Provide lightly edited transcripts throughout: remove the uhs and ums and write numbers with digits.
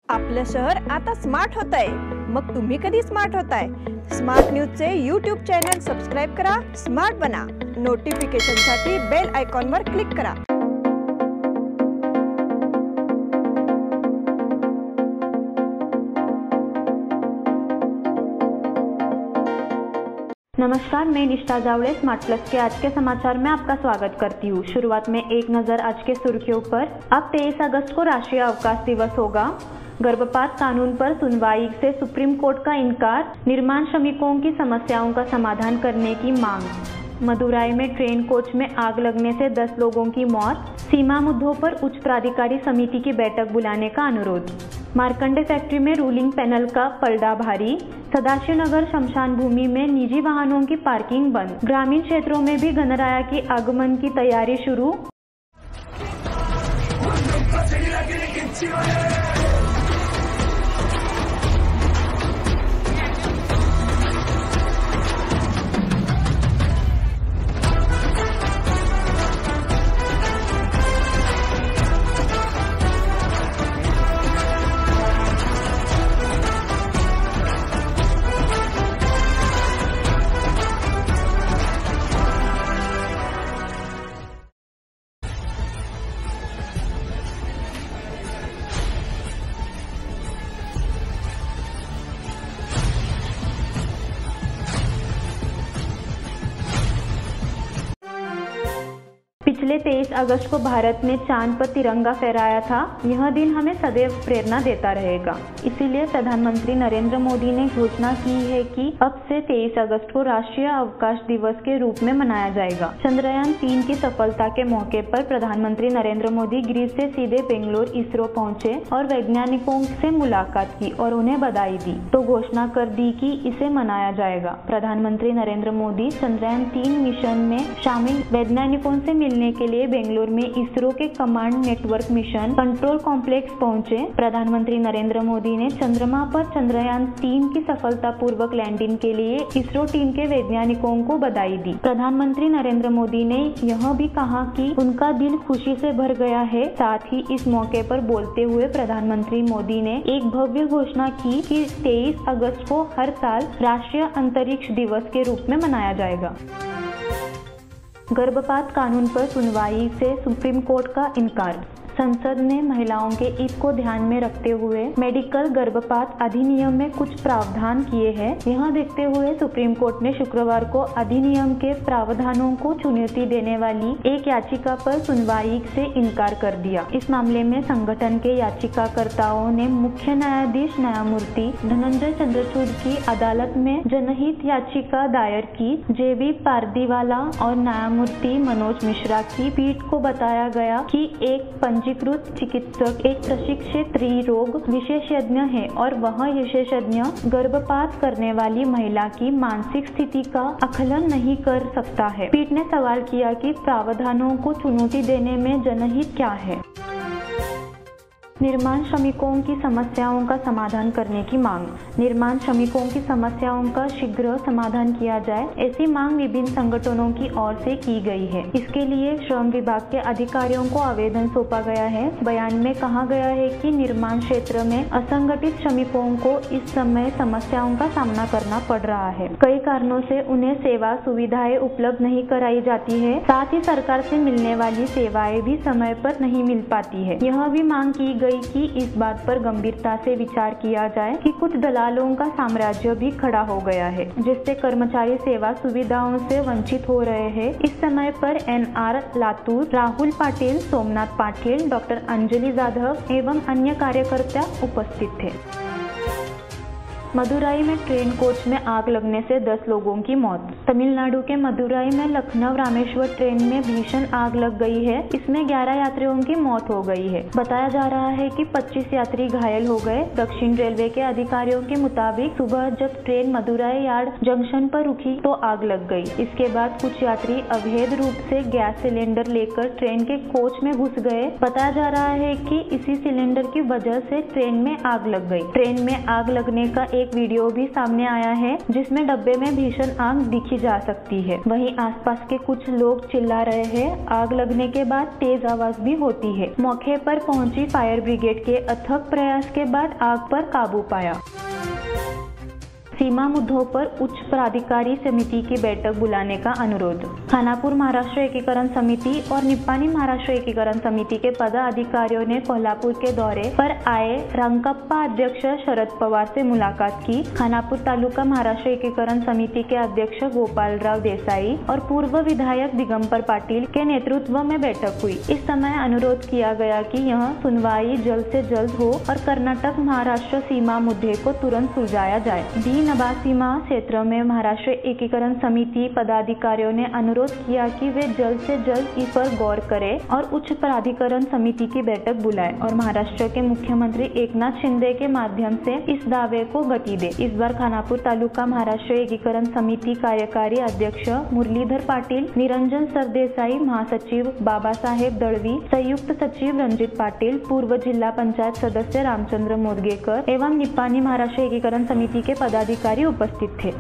आपलं शहर आता स्मार्ट होत आहे। मग तुम्ही कधी स्मार्ट होताय? स्मार्ट न्यूजचे यूट्यूब चॅनल सबस्क्राइब करा, स्मार्ट बना। नोटिफिकेशनसाठी बेल आयकॉनवर क्लिक करा। नमस्कार, मैं निष्ठा जावड़े स्मार्ट प्लस के आज के समाचार में आपका स्वागत करती हूँ। शुरुआत में एक नजर आज के सुर्खियों पर। अब 23 अगस्त को राष्ट्रीय अवकाश दिवस होगा। गर्भपात कानून पर सुनवाई से सुप्रीम कोर्ट का इनकार। निर्माण श्रमिकों की समस्याओं का समाधान करने की मांग। मदुराई में ट्रेन कोच में आग लगने से 10 लोगों की मौत। सीमा मुद्दों पर उच्च प्राधिकारी समिति की बैठक बुलाने का अनुरोध। मार्कंडे फैक्ट्री में रूलिंग पैनल का पलड़ा भारी। सदाशिव नगर शमशान भूमि में निजी वाहनों की पार्किंग बंद। ग्रामीण क्षेत्रों में भी गणराया की आगमन की तैयारी शुरू। पिछले 23 अगस्त को भारत ने चांद पर तिरंगा फहराया था। यह दिन हमें सदैव प्रेरणा देता रहेगा। इसीलिए प्रधानमंत्री नरेंद्र मोदी ने घोषणा की है कि अब से 23 अगस्त को राष्ट्रीय अवकाश दिवस के रूप में मनाया जाएगा। चंद्रयान 3 की सफलता के मौके पर प्रधानमंत्री नरेंद्र मोदी ग्रीस से सीधे बेंगलुरु इसरो पहुंचे और वैज्ञानिकों से मुलाकात की और उन्हें बधाई दी, तो घोषणा कर दी कि इसे मनाया जाएगा। प्रधानमंत्री नरेंद्र मोदी चंद्रयान 3 मिशन में शामिल वैज्ञानिकों से मिलने के लिए बेंगलुरु में इसरो के command network mission control complex पहुंचे। प्रधानमंत्री नरेंद्र मोदी ने चंद्रमा पर चंद्रयान 3 की सफलतापूर्वक लैंडिंग के लिए इसरो टीम के वैज्ञानिकों को बधाई दी। प्रधानमंत्री नरेंद्र मोदी ने यह भी कहा कि उनका दिल खुशी से भर गया है। साथ ही इस मौके पर बोलते हुए प्रधानमंत्री मोदी ने एक भव्य घोषणा की कि 23 अगस्त को हर साल राष्ट्रीय अंतरिक्ष दिवस के रूप में मनाया जाएगा। गर्भपात कानून पर सुनवाई से सुप्रीम कोर्ट का इनकार। संसद ने महिलाओं के हित को ध्यान में रखते हुए मेडिकल गर्भपात अधिनियम में कुछ प्रावधान किए हैं। यह देखते हुए सुप्रीम कोर्ट ने शुक्रवार को अधिनियम के प्रावधानों को चुनौती देने वाली एक याचिका पर सुनवाई से इनकार कर दिया। इस मामले में संगठन के याचिकाकर्ताओं ने मुख्य न्यायाधीश न्यायमूर्ति धनंजय चंद्रचूड़ की अदालत में जनहित याचिका दायर की। जेबी पारदीवाला और न्यायमूर्ति मनोज मिश्रा की पीठ को बताया गया कि एक पंजीकृत चिकित्सक एक प्रशिक्षित स्त्री रोग विशेषज्ञ है और वह विशेषज्ञ गर्भपात करने वाली महिला की मानसिक स्थिति का आकलन नहीं कर सकता है। पीठ ने सवाल किया कि प्रावधानों को चुनौती देने में जनहित क्या है। निर्माण श्रमिकों की समस्याओं का समाधान करने की मांग। निर्माण श्रमिकों की समस्याओं का शीघ्र समाधान किया जाए, ऐसी मांग विभिन्न संगठनों की ओर से की गई है। इसके लिए श्रम विभाग के अधिकारियों को आवेदन सौंपा गया है। बयान में कहा गया है कि निर्माण क्षेत्र में असंगठित श्रमिकों को इस समय समस्याओं का सामना करना पड़ रहा है। कई कारणों से उन्हें सेवा सुविधाएं उपलब्ध नहीं कराई जाती है। साथ ही सरकार से मिलने वाली सेवाएं भी समय पर नहीं मिल पाती है। यह भी मांग की गई कि इस बात पर गंभीरता से विचार किया जाए कि कुछ दलालों का साम्राज्य भी खड़ा हो गया है, जिससे कर्मचारी सेवा सुविधाओं से वंचित हो रहे हैं। इस समय पर NR लातूर, राहुल पाटिल, सोमनाथ पाटिल, डॉक्टर अंजलि जाधव एवं अन्य कार्यकर्ता उपस्थित थे। मदुराई में ट्रेन कोच में आग लगने से 10 लोगों की मौत। तमिलनाडु के मदुराई में लखनऊ रामेश्वर ट्रेन में भीषण आग लग गई है। इसमें 11 यात्रियों की मौत हो गई है। बताया जा रहा है कि 25 यात्री घायल हो गए। दक्षिण रेलवे के अधिकारियों के मुताबिक सुबह जब ट्रेन मदुराई यार्ड जंक्शन पर रुकी तो आग लग गई। इसके बाद कुछ यात्री अवैध रूप से गैस सिलेंडर लेकर ट्रेन के कोच में घुस गए। बताया जा रहा है कि इसी सिलेंडर की वजह से ट्रेन में आग लग गई। ट्रेन में आग लगने का एक एक वीडियो भी सामने आया है जिसमें डब्बे में भीषण आग दिखी जा सकती है। वहीं आसपास के कुछ लोग चिल्ला रहे हैं। आग लगने के बाद तेज आवाज भी होती है। मौके पर पहुंची फायर ब्रिगेड के अथक प्रयास के बाद आग पर काबू पाया। सीमा मुद्दों पर उच्च प्राधिकारी समिति की बैठक बुलाने का अनुरोध। खानापुर महाराष्ट्र एकीकरण समिति और निप्पाणी महाराष्ट्र एकीकरण समिति के पदाधिकारियों ने कोल्हापुर के दौरे पर आए रंगप्पा अध्यक्ष शरद पवार से मुलाकात की। खानापुर तालुका महाराष्ट्र एकीकरण समिति के अध्यक्ष गोपालराव देसाई और पूर्व विधायक दिगंबर पाटिल के नेतृत्व में बैठक हुई। इस समय अनुरोध किया गया कि यह सुनवाई जल्द से जल्द हो और कर्नाटक महाराष्ट्र सीमा मुद्दे को तुरंत सुलझाया जाए। नबा सीमा क्षेत्र में महाराष्ट्र एकीकरण समिति पदाधिकारियों ने अनुरोध किया कि वे जल्द से जल्द इस पर गौर करें और उच्च प्राधिकरण समिति की बैठक बुलाएं और महाराष्ट्र के मुख्यमंत्री एकनाथ शिंदे के माध्यम से इस दावे को गति दे। इस बार खानापुर तालुका महाराष्ट्र एकीकरण समिति कार्यकारी अध्यक्ष मुरलीधर पाटिल, निरंजन सरदेसाई, महासचिव बाबा साहेब दळवी, संयुक्त सचिव रंजित पाटिल, पूर्व जिला पंचायत सदस्य रामचंद्र मोदगेकर एवं निप्पाणी महाराष्ट्र एकीकरण समिति के पदाधिकारी उपस्थित थे।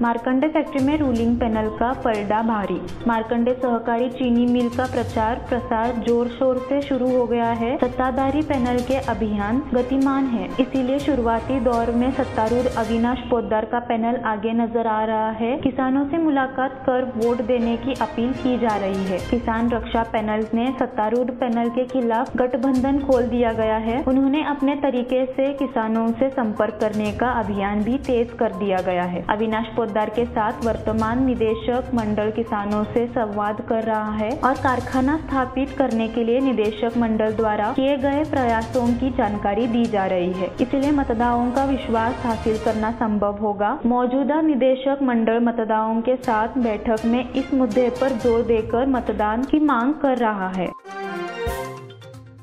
मार्कंडे फैक्ट्री में रूलिंग पैनल का पलड़ा भारी। मार्कंडे सहकारी चीनी मिल का प्रचार प्रसार जोर शोर से शुरू हो गया है। सत्ताधारी पैनल के अभियान गतिमान है, इसीलिए शुरुआती दौर में सत्तारूढ़ अविनाश पोद्दार का पैनल आगे नजर आ रहा है। किसानों से मुलाकात कर वोट देने की अपील की जा रही है। किसान रक्षा पैनल ने सत्तारूढ़ पैनल के खिलाफ गठबंधन खोल दिया गया है। उन्होंने अपने तरीके से किसानों से संपर्क करने का अभियान भी तेज कर दिया गया है। अविनाश पोद्दार के साथ वर्तमान निदेशक मंडल किसानों से संवाद कर रहा है और कारखाना स्थापित करने के लिए निदेशक मंडल द्वारा किए गए प्रयासों की जानकारी दी जा रही है। इसलिए मतदाताओं का विश्वास हासिल करना संभव होगा। मौजूदा निदेशक मंडल मतदाताओं के साथ बैठक में इस मुद्दे पर जोर देकर मतदान की मांग कर रहा है।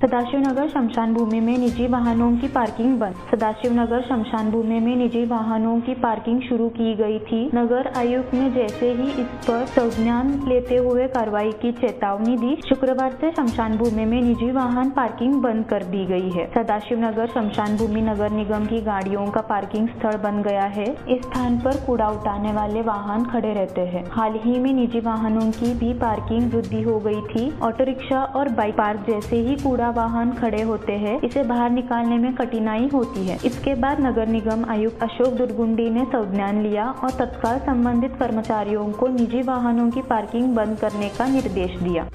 सदाशिवनगर शमशान भूमि में निजी वाहनों की पार्किंग बंद। सदाशिवनगर शमशान भूमि में निजी वाहनों की पार्किंग शुरू की गई थी। नगर आयुक्त ने जैसे ही इस पर संज्ञान लेते हुए कार्रवाई की चेतावनी दी। शुक्रवार से शमशान भूमि में निजी वाहन पार्किंग बंद कर दी गई है। सदाशिवनगर शमशान भूमि नगर निगम की गाड़ियों का पार्किंग स्थल बन गया है। इस स्थान पर कूड़ा उठाने वाले वाहन खड़े रहते हैं। हाल ही में निजी वाहनों की भी पार्किंग वृद्धि हो गई थी। ऑटो रिक्शा और बाइक पार्क जैसे ही कूड़ा वाहन खड़े होते हैं, इसे बाहर निकालने में कठिनाई होती है। इसके बाद नगर निगम आयुक्त अशोक दुर्गुंडी ने संज्ञान लिया और तत्काल संबंधित कर्मचारियों को निजी वाहनों की पार्किंग बंद करने का निर्देश दिया।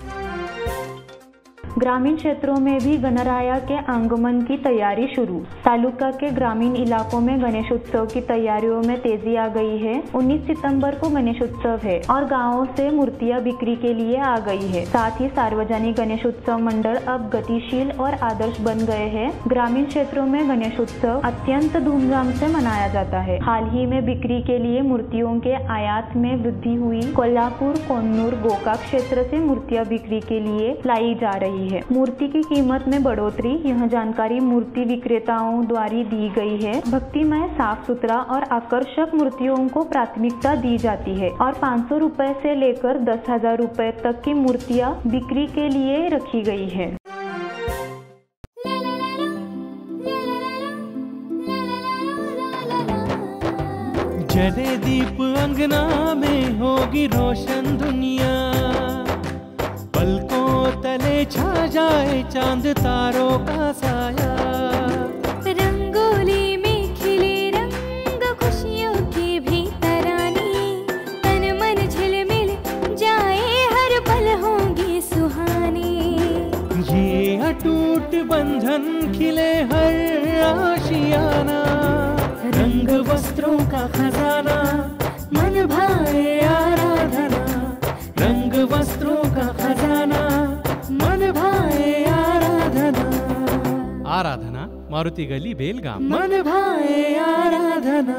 ग्रामीण क्षेत्रों में भी गणराया के आगमन की तैयारी शुरू। तालुका के ग्रामीण इलाकों में गणेशोत्सव की तैयारियों में तेजी आ गई है। 19 सितंबर को गणेशोत्सव है और गांवों से मूर्तियां बिक्री के लिए आ गई है। साथ ही सार्वजनिक गणेशोत्सव मंडल अब गतिशील और आदर्श बन गए हैं। ग्रामीण क्षेत्रों में गणेशोत्सव अत्यंत धूमधाम से मनाया जाता है। हाल ही में बिक्री के लिए मूर्तियों के आयात में वृद्धि हुई। कोल्हापुर, कोन्नूर, गोकाक क्षेत्र से मूर्तियां बिक्री के लिए लाई जा रही है। मूर्ति की कीमत में बढ़ोतरी, यह जानकारी मूर्ति विक्रेताओं द्वारा दी गई है। भक्तिमय, साफ सुथरा और आकर्षक मूर्तियों को प्राथमिकता दी जाती है और 500 रुपए से लेकर 10,000 रुपए तक की मूर्तियां बिक्री के लिए रखी गई है। जले दीप अंगना में होगी रोशन दुनिया, पलकों तले छा जाए चांद तारों का साया। रंगोली में खिले रंग खुशियों के भीतर आने, तन मन झिलमिल जाए हर पल होंगे सुहाने। ये अटूट बंधन खिले हर आशियाना, रंग वस्त्रों का खजाना मन भाए आराधना। रंग वस्त्रों का खजाना मन भाए आराधना। आराधना मारुति गली बेलगाम। मन भाए आराधना।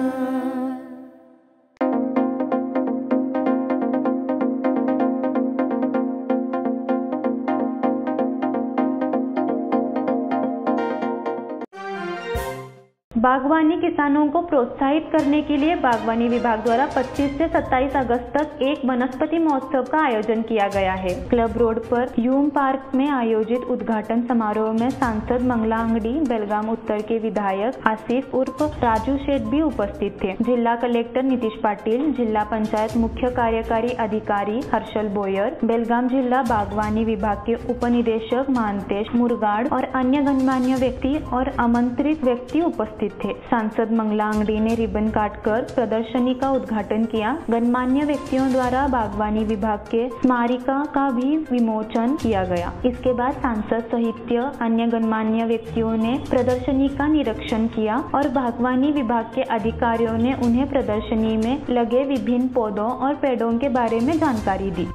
बागवानी किसानों को प्रोत्साहित करने के लिए बागवानी विभाग द्वारा 25 से 27 अगस्त तक एक वनस्पति महोत्सव का आयोजन किया गया है। क्लब रोड पर यूम पार्क में आयोजित उद्घाटन समारोह में सांसद मंगला अंगडी, बेलगाम उत्तर के विधायक आसिफ उर्फ राजू शेठ भी उपस्थित थे। जिला कलेक्टर नीतीश पाटिल, जिला पंचायत मुख्य कार्यकारी अधिकारी हर्षल बोयर, बेलगाम जिला बागवानी विभाग के उपनिदेशक महांतेश मुरगाड़ और अन्य गणमान्य व्यक्ति और आमंत्रित व्यक्ति उपस्थित थे। सांसद मंगला अंगडी ने रिबन काटकर प्रदर्शनी का उद्घाटन किया। गणमान्य व्यक्तियों द्वारा बागवानी विभाग के स्मारिका का भी विमोचन किया गया। इसके बाद सांसद सहित अन्य गणमान्य व्यक्तियों ने प्रदर्शनी का निरीक्षण किया और बागवानी विभाग के अधिकारियों ने उन्हें प्रदर्शनी में लगे विभिन्न पौधों और पेड़ों के बारे में जानकारी दी।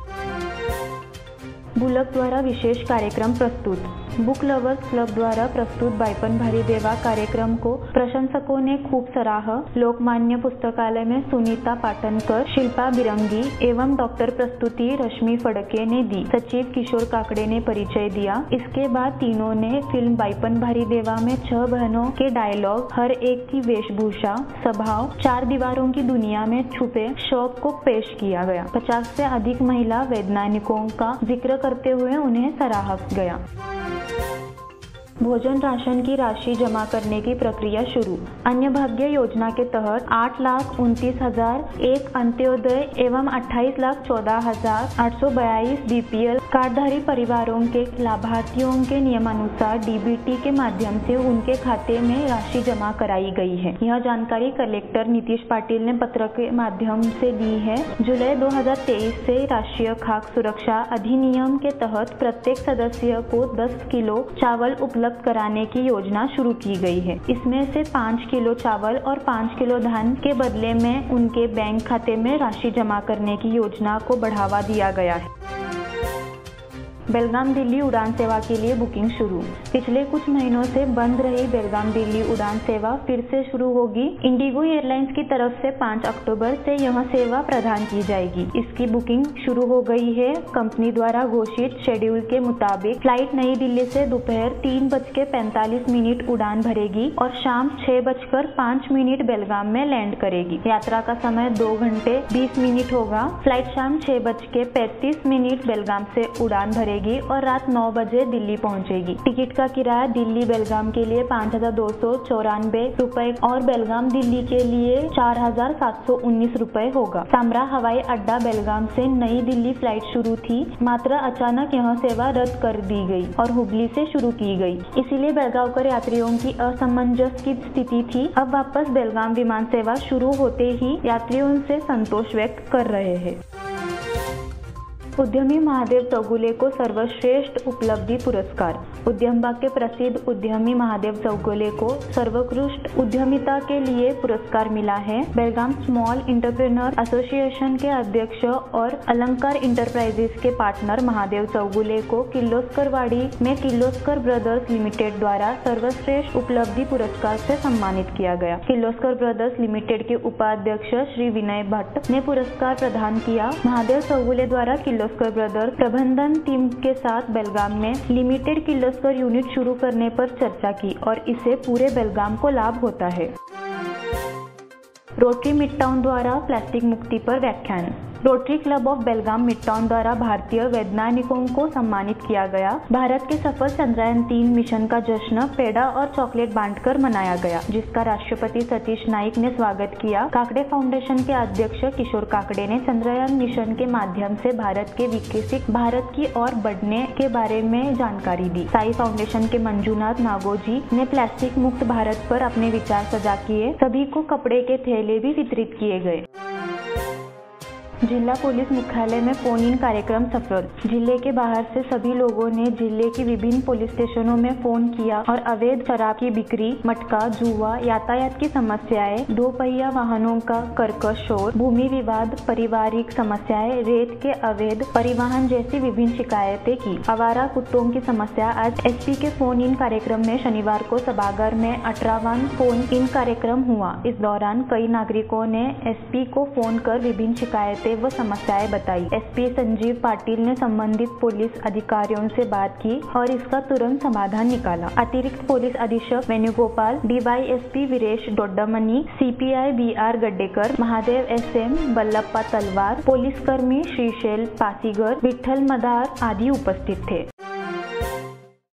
बुलक द्वारा विशेष कार्यक्रम प्रस्तुत। बुक लवर्स क्लब द्वारा प्रस्तुत बाईपन भारी देवा कार्यक्रम को प्रशंसकों ने खूब सराहा। लोकमान्य पुस्तकालय में सुनीता पाटनकर, शिल्पा बिरंगी एवं डॉक्टर प्रस्तुति रश्मि फड़के ने दी। सचिव किशोर काकड़े ने परिचय दिया। इसके बाद तीनों ने फिल्म बाईपन भारी देवा में 6 बहनों के डायलॉग, हर एक की वेशभूषा, स्वभाव, 4 दीवारों की दुनिया में छुपे शौक को पेश किया गया। 50 से अधिक महिला वैज्ञानिकों का जिक्र करते हुए उन्हें सराहा गया। भोजन राशन की राशि जमा करने की प्रक्रिया शुरू। अन्य भाग्य योजना के तहत 8,29,000 एक अंत्योदय एवं 28,14,842 बीपीएल कार्डधारी परिवारों के लाभार्थियों के नियमानुसार डीबीटी के माध्यम से उनके खाते में राशि जमा कराई गई है। यह जानकारी कलेक्टर नीतीश पाटिल ने पत्र के माध्यम से दी है। जुलाई 2023 से राष्ट्रीय खाद्य सुरक्षा अधिनियम के तहत प्रत्येक सदस्य को 10 किलो चावल उपलब्ध कराने की योजना शुरू की गई है। इसमें से 5 किलो चावल और 5 किलो धान के बदले में उनके बैंक खाते में राशि जमा करने की योजना को बढ़ावा दिया गया है। बेलगाम दिल्ली उड़ान सेवा के लिए बुकिंग शुरू। पिछले कुछ महीनों से बंद रही बेलगाम दिल्ली उड़ान सेवा फिर से शुरू होगी। इंडिगो एयरलाइंस की तरफ से 5 अक्टूबर से यह सेवा प्रदान की जाएगी। इसकी बुकिंग शुरू हो गई है। कंपनी द्वारा घोषित शेड्यूल के मुताबिक फ्लाइट नई दिल्ली से दोपहर 3:45 उड़ान भरेगी और शाम 6:05 बेलगाम में लैंड करेगी। यात्रा का समय 2 घंटे 20 मिनट होगा। फ्लाइट शाम 6:35 बेलगाम से उड़ान भरेगी और रात 9 बजे दिल्ली पहुंचेगी। टिकट का किराया दिल्ली बेलगाम के लिए 5,294 रुपए और बेलगाम दिल्ली के लिए 4,719 रुपए होगा। सामरा हवाई अड्डा बेलगाम से नई दिल्ली फ्लाइट शुरू थी, मात्र अचानक यह सेवा रद्द कर दी गई और हुबली से शुरू की गई। इसीलिए बेलगांवकर यात्रियों की असमंजस की स्थिति थी। अब वापस बेलगाम विमान सेवा शुरू होते ही यात्रियों से संतोष व्यक्त कर रहे हैं। उद्यमी महादेव चौगुले को सर्वश्रेष्ठ उपलब्धि पुरस्कार। उद्यम बाग के प्रसिद्ध उद्यमी महादेव चौगुले को सर्वोत्कृष्ट उद्यमिता के लिए पुरस्कार मिला है। बेलगाम स्मॉल इंटरप्रेन्योर एसोसिएशन के अध्यक्ष और अलंकार इंटरप्राइजेस के पार्टनर महादेव चौगुले को किर्लोस्करवाड़ी में किर्लोस्कर ब्रदर्स लिमिटेड द्वारा सर्वश्रेष्ठ उपलब्धि पुरस्कार से सम्मानित किया गया। किर्लोस्कर ब्रदर्स लिमिटेड के उपाध्यक्ष श्री विनय भट्ट ने पुरस्कार प्रदान किया। महादेव चौगुले द्वारा किर्लोस्कर ब्रदर्स प्रबंधन टीम के साथ बेलगाम में लिमिटेड किर्लोस्कर यूनिट शुरू करने पर चर्चा की और इससे पूरे बेलगाम को लाभ होता है। रोटरी मिडटाउन द्वारा प्लास्टिक मुक्ति पर व्याख्यान। Rotary club of Belgaum midtown द्वारा भारतीय वैज्ञानिकों को सम्मानित किया गया। भारत के सफल चंद्रयान 3 मिशन का जश्न पेड़ा और चॉकलेट बांटकर मनाया गया, जिसका राष्ट्रपति सतीश नाइक ने स्वागत किया। काकड़े फाउंडेशन के अध्यक्ष किशोर काकड़े ने चंद्रयान मिशन के माध्यम से भारत के विकसित भारत की ओर बढ़ने के बारे में जानकारी दी। साई फाउंडेशन के मंजुनाथ नागोजी ने प्लास्टिक मुक्त भारत पर अपने विचार साझा किए। सभी को कपड़े के थैले भी वितरित किए गए। जिला पुलिस मुख्यालय में फोन इन कार्यक्रम सफल। जिले के बाहर से सभी लोगों ने जिले की विभिन्न पुलिस स्टेशनों में फोन किया और अवैध शराब की बिक्री, मटका, जुआ, यातायात की समस्याएं, 2 पहिया वाहनों का कर्कश शोर, भूमि विवाद, पारिवारिक समस्याएं, रेत के अवैध परिवहन जैसी विभिन्न शिकायतें की। आवारा कुत्तों की समस्या। आज एसपी के फोन इन कार्यक्रम में शनिवार को सभागार में 18वां फोन इन कार्यक्रम हुआ। इस दौरान कई नागरिकों ने एसपी को फोन कर विभिन्न शिकायतें बातें व समस्याएं बताई। एसपी संजीव पाटिल ने संबंधित पुलिस अधिकारियों से बात की और इसका तुरंत समाधान निकाला। अतिरिक्त पुलिस अधीक्षक Venugopal, DySP Veeresh Doddamani, CPI BR Gaddekar, Mahadev SM, Ballappa Talwar, पुलिसकर्मी श्रीशैल पासीगर, विठ्ठल मदार आदि उपस्थित थे।